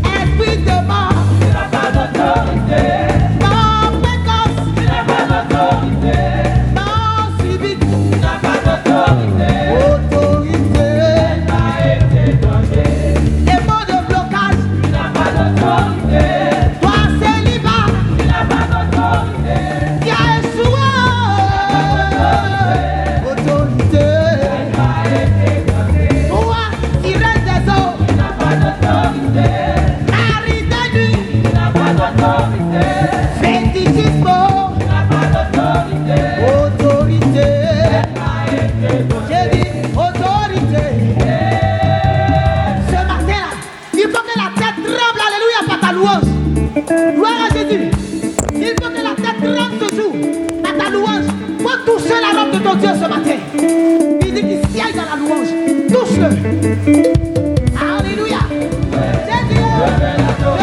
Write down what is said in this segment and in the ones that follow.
Esprit de mort, tu n'as pas d'autorité. Non, précoce, tu n'as pas d'autorité. Non, subite, tu n'as pas d'autorité. Autorité, elle t'a été donnée. Les mots de blocage, tu n'as pas d'autorité. Toi, célibat, tu n'as pas d'autorité. Tu as échoué. Autorité, elle t'a été donnée. Toi, sirène des eaux, tu n'as pas d'autorité. Fétichisme, tu n'as pas d'autorité. Autorité, j'ai dit autorité. Ce matin-là, il faut que la tête tremble, alléluia, par ta louange. Gloire à Jésus. Il faut que la tête tremble ce jour, par ta louange. Faut toucher la robe de ton Dieu ce matin. Il dit qu'il siège dans la louange. Touche-le. Alléluia. Jésus, le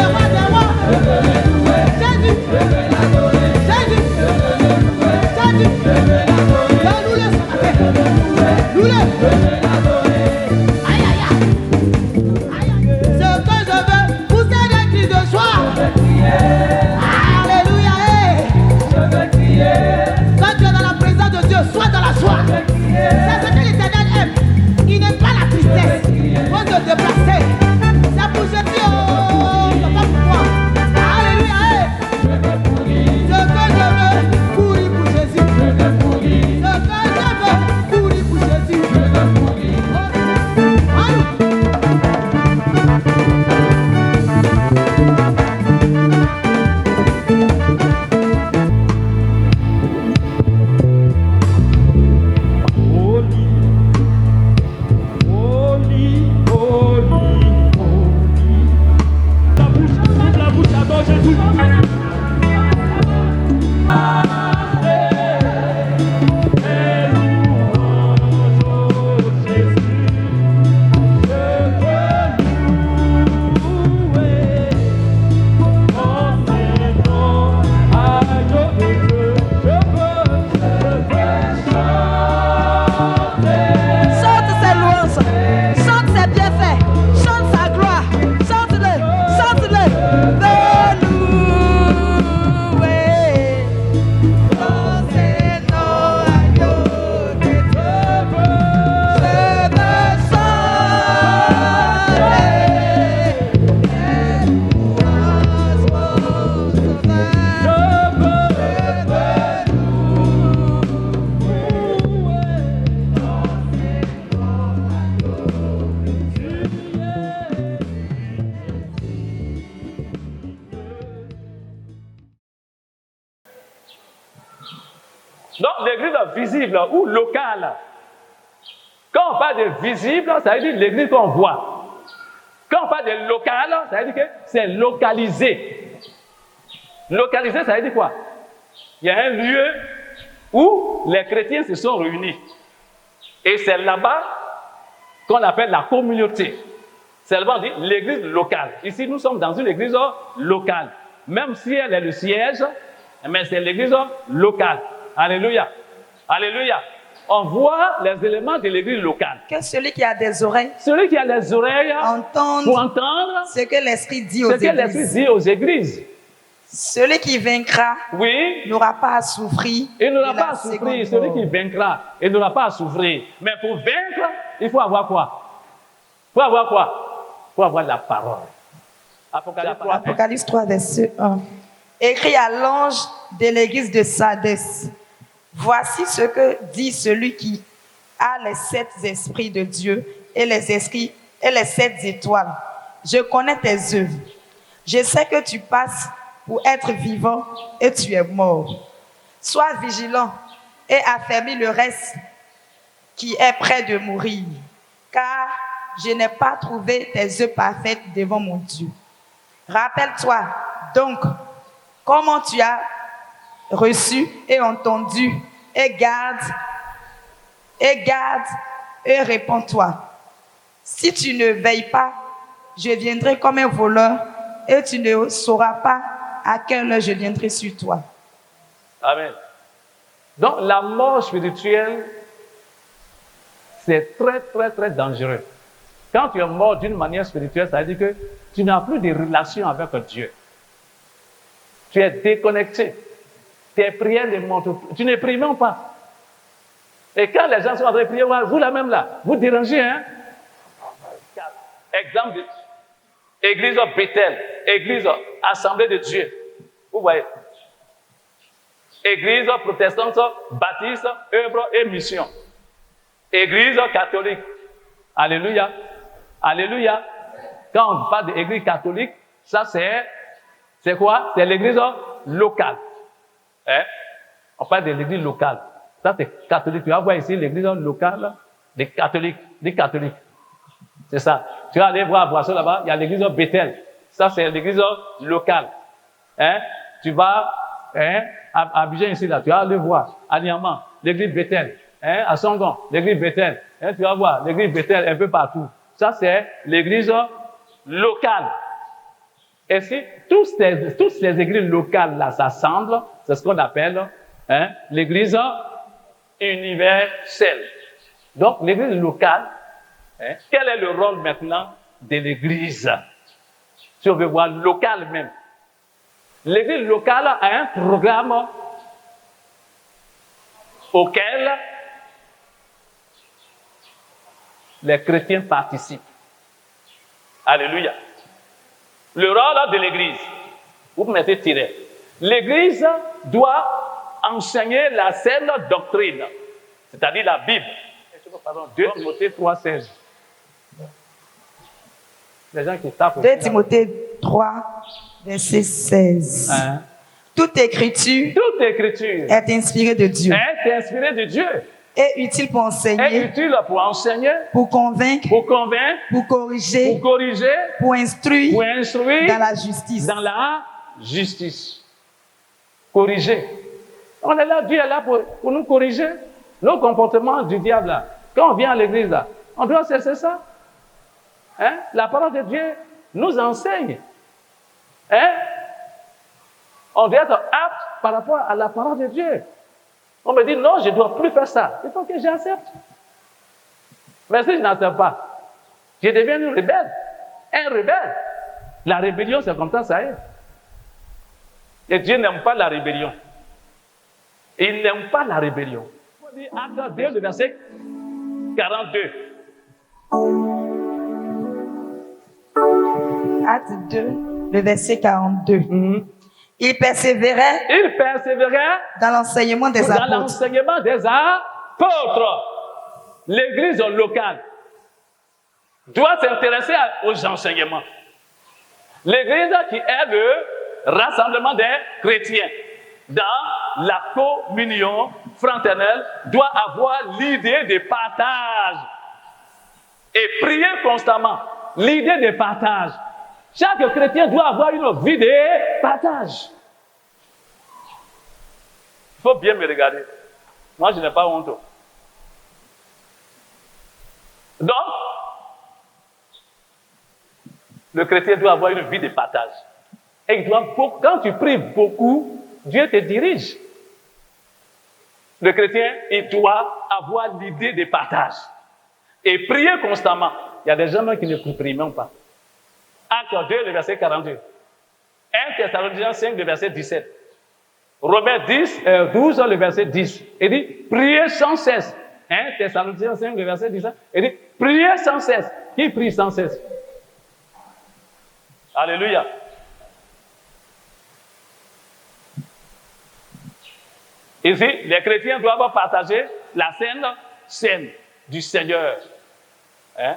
roi des rois. Jésus, Jésus, Jésus, loue-le ce matin, loue-le. Aïe, aïe, aïe. Ce que je veux, pousser des cris de joie. Alléluia. Je veux crier. Quand tu es dans la présence de Dieu, sois dans la joie. C'est ce que l'Éternel aime. Il n'aime pas la tristesse. Il faut se déplacer. C'est pour Jésus, oh, c'est pas pour moi. Alléluia. Je veux courir. Ce que je veux, courir pour Jésus. Je veux courir. Ce que je veux, courir pour Jésus. Je veux courir. Donc, l'église visible ou locale. Quand on parle de visible, ça veut dire l'église qu'on voit. Quand on parle de local, ça veut dire que c'est localisé. Localisé, ça veut dire quoi? Il y a un lieu où les chrétiens se sont réunis. Et c'est là-bas qu'on appelle la communauté. C'est là-bas qu'on dit l'église locale. Ici, nous sommes dans une église locale. Même si elle est le siège, mais c'est l'église locale. Alléluia. Alléluia. On voit les éléments de l'église locale. Que celui qui a des oreilles, celui qui a les oreilles pour entendre ce que l'Esprit dit aux églises. Celui qui vaincra n'aura pas à souffrir. Il n'aura pas à souffrir. Celui qui vaincra, il n'aura pas à souffrir. Mais pour vaincre, il faut avoir quoi? Il faut avoir quoi? Il faut avoir la parole. Apocalypse 3, verset 1. Écrit à l'ange de l'église de Sardis. Voici ce que dit celui qui a les 7 esprits de Dieu et les 7 étoiles. Je connais tes œuvres. Je sais que tu passes pour être vivant et tu es mort. Sois vigilant et affermis le reste qui est près de mourir, car je n'ai pas trouvé tes œuvres parfaites devant mon Dieu. Rappelle-toi donc comment tu as reçu et entendu, et garde et réponds-toi. Si tu ne veilles pas, je viendrai comme un voleur et tu ne sauras pas à quelle heure je viendrai sur toi. Amen. Donc, la mort spirituelle, c'est très, très, très dangereux. Quand tu es mort d'une manière spirituelle, ça veut dire que tu n'as plus de relation avec Dieu. Tu es déconnecté. Tes prières ne montrent plus. Tu ne pries même pas. Et quand les gens sont en train de prier, vous là même là, vous dérangez, hein? Exemple de Église Bethel, Église Assemblée de Dieu. Vous voyez? Église protestante, baptiste, œuvre et mission. Église catholique. Alléluia. Alléluia. Quand on parle d'église catholique, ça c'est quoi? C'est l'église locale. Hein? On parle de l'église locale. Ça c'est catholique. Tu vas voir ici l'église locale des catholiques. C'est ça. Tu vas aller voir à Boisseau là-bas, il y a l'église Bethel. Ça c'est l'église locale. Hein? Tu vas à Abidjan ici là, tu vas aller voir à Niamey, l'église Bethel. Hein? À Songon, l'église Bethel. Hein? Tu vas voir l'église Bethel un peu partout. Ça c'est l'église locale. Et si toutes ces églises locales là s'assemblent, c'est ce qu'on appelle l'église universelle. Donc l'église locale, quel est le rôle maintenant de l'église? Si on veut voir local même. L'église locale a un programme auquel les chrétiens participent. Alléluia. Le rôle de l'église, vous mettez tiret. L'église doit enseigner la saine doctrine, c'est-à-dire la Bible. Pardon, 2 Timothée 3,16. Les gens qui tapent. 2 Timothée 3, verset 16. Hein? Toute écriture est inspirée de Dieu. Est inspirée de Dieu. Est utile pour Est enseigner, utile pour enseigner, pour convaincre, pour convaincre, pour corriger, pour corriger, pour instruire dans la justice. Dans la justice. Corriger. On est là, Dieu est là pour nous corriger. Nos comportements du diable là. Quand on vient à l'église là, on doit cesser ça. Hein? La parole de Dieu nous enseigne. Hein? On doit être apte par rapport à la parole de Dieu. On me dit non, je ne dois plus faire ça. Il faut que j'accepte. Mais si je n'accepte pas, je deviens une rebelle. Un rebelle. La rébellion, c'est comme ça est. Et Dieu n'aime pas la rébellion. Il n'aime pas la rébellion. On dit Acte 2, le verset 42. Acte 2, le verset 42. Il persévérait dans l'enseignement des apôtres. Dans l'enseignement des apôtres. L'église locale doit s'intéresser aux enseignements. L'église qui est le rassemblement des chrétiens dans la communion fraternelle doit avoir l'idée de partage et prier constamment. L'idée de partage. Chaque chrétien doit avoir une vie de partage. Il faut bien me regarder. Moi, je n'ai pas honte. Donc, le chrétien doit avoir une vie de partage. Et il doit, quand tu pries beaucoup, Dieu te dirige. Le chrétien, il doit avoir l'idée de partage. Et prier constamment. Il y a des gens qui ne prient même pas. Acte 2, le verset 42. 1 Thessaloniciens 5, le verset 17. Romains 12, le verset 10. Il dit, priez sans cesse. 1 Thessaloniciens 5, le verset 17. Il dit, priez sans cesse. Qui prie sans cesse? Alléluia. Ici, les chrétiens doivent partager la scène du Seigneur. Hein?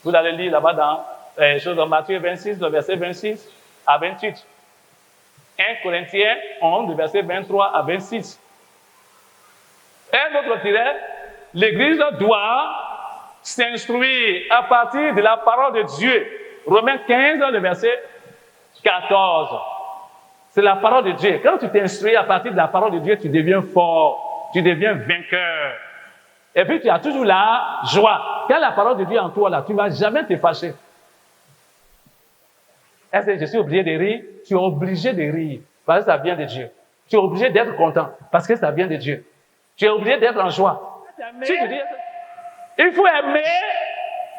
Vous allez lire là-bas dans Matthieu 26, le verset 26 à 28. 1 Corinthiens 11, le verset 23 à 26. Un autre tiret, l'Église doit s'instruire à partir de la parole de Dieu. Romains 15, le verset 14. C'est la parole de Dieu. Quand tu t'instruis à partir de la parole de Dieu, tu deviens fort, tu deviens vainqueur. Et puis tu as toujours la joie. Quand la parole de Dieu est en toi, là, tu ne vas jamais te fâcher. Est-ce que je suis obligé de rire? Tu es obligé de rire. Parce que ça vient de Dieu. Tu es obligé d'être content parce que ça vient de Dieu. Tu es obligé d'être en joie. Si tu dis, il faut aimer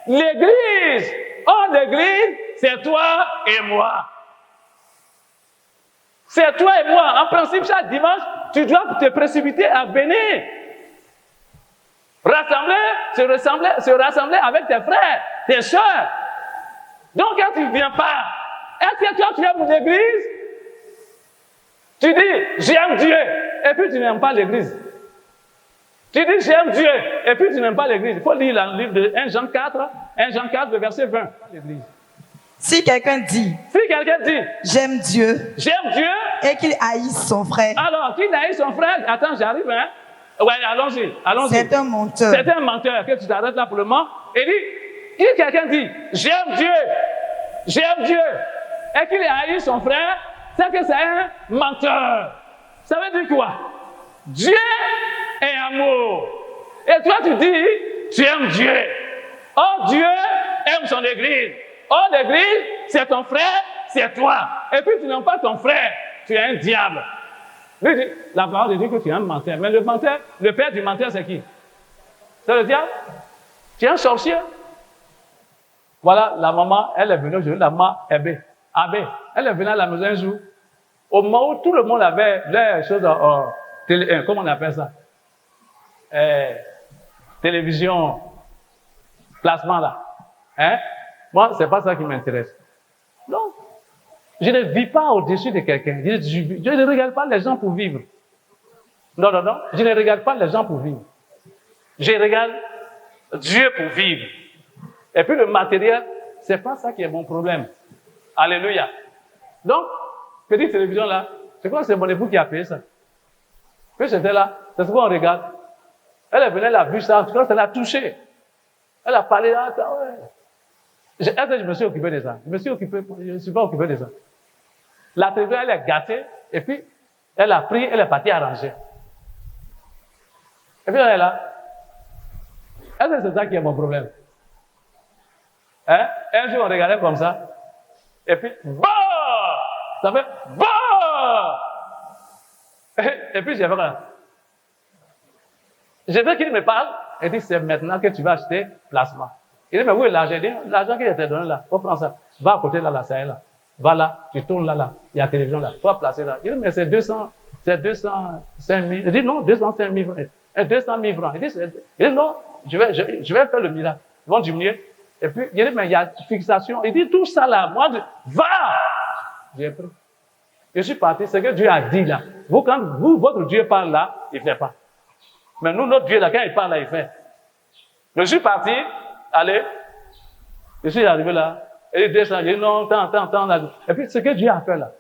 l'Église. Oh, l'Église, c'est toi et moi. C'est toi et moi. En principe, chaque dimanche, tu dois te précipiter à venir. Se rassembler avec tes frères, tes soeurs. Donc, quand tu ne viens pas, est-ce que toi, tu aimes l'Église? Tu dis, j'aime Dieu, et puis tu n'aimes pas l'Église. Tu dis, j'aime Dieu, et puis tu n'aimes pas l'Église. Il faut lire le livre de 1 Jean 4, le verset 20. L'Église. Si quelqu'un dit, j'aime Dieu, et qu'il haïsse son frère, alors qu'il haïsse son frère, attends, j'arrive, hein? Ouais, allons-y. C'est un menteur. C'est un menteur, que tu t'arrêtes là pour le moment. Et dit, si quelqu'un dit, j'aime Dieu, et qu'il haïsse son frère, c'est que c'est un menteur. Ça veut dire quoi? Dieu est amour. Et toi, tu dis, tu aimes Dieu. Oh, Dieu aime son Église. Oh, l'Église, c'est ton frère, c'est toi. Et puis, tu n'aimes pas ton frère, tu es un diable. La parole dit que tu es un menteur. Mais le menteur, le père du menteur, c'est qui? C'est le diable? Tu es un sorcier? Voilà, la maman, elle est venue aujourd'hui, la maman Abbé. Elle est venue à la maison un jour. Au moment où tout le monde avait les choses, comment on appelle ça? Télévision, placement là. Hein? Moi, c'est pas ça qui m'intéresse. Donc, je ne vis pas au-dessus de quelqu'un. Je ne regarde pas les gens pour vivre. Non. Je ne regarde pas les gens pour vivre. Je regarde Dieu pour vivre. Et puis le matériel, c'est pas ça qui est mon problème. Alléluia. Donc, petite télévision là, je crois que c'est mon époux qui a payé ça. Puis j'étais là, c'est ce qu'on regarde. Elle est venue, elle a vu ça, je crois qu'elle a touché. Elle a parlé là, ouais. Est-ce que je me suis occupé de ça? Je ne suis pas occupé de ça. La télévision, elle est gâtée, et puis, elle a pris, elle est partie arranger. Et puis, elle est là. Est-ce que c'est ça qui est mon problème? Hein? Un jour, on regardait comme ça, et puis, bah! Ça fait, bah! Et puis, j'ai fait quoi? Je veux qu'il me parle, et dit, c'est maintenant que tu vas acheter placement. Il dit, mais où est l'argent? Il dit, l'argent qui était donné là, faut prendre ça. Va à côté là, ça est là. Va là, tu tournes là, il y a la télévision là, faut placer là. Il dit, mais c'est 205 000. Il dit, non, 205 000 francs. 200 000 francs. Il dit, non, je vais faire le miracle. Ils vont diminuer. Et puis, il dit, mais il y a fixation. Il dit, tout ça là, moi, va! J'ai pris. Je suis parti, c'est ce que Dieu a dit là. Quand votre Dieu parle là, il ne fait pas. Mais nous, notre Dieu là, quand il parle là, il fait. Je suis parti, allez, je suis arrivé là, et il descend, il dit non, tant, là. Et puis, ce que Dieu a fait là,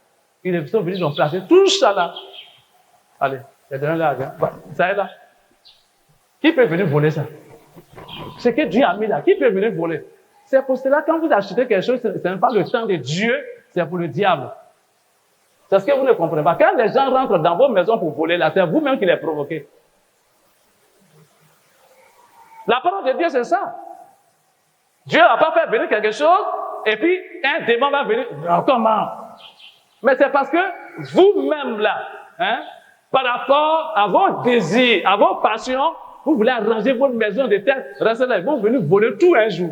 ils sont venus, ils ont placé tout ça là. Allez, il y a là, ça est là. Qui peut venir voler ça? Ce que Dieu a mis là, qui peut venir voler? C'est pour cela, quand vous achetez quelque chose, ce n'est pas le temps de Dieu, c'est pour le diable. C'est ce que vous ne comprenez pas. Quand les gens rentrent dans vos maisons pour voler là, c'est vous-même qui les provoquez. La parole de Dieu, c'est ça. Dieu n'a pas fait venir quelque chose, et puis un démon va venir. Non, comment? Mais c'est parce que vous-même là, hein, par rapport à vos désirs, à vos passions, vous voulez arranger votre maison de tête, restez là, ils vont venir voler tout un jour.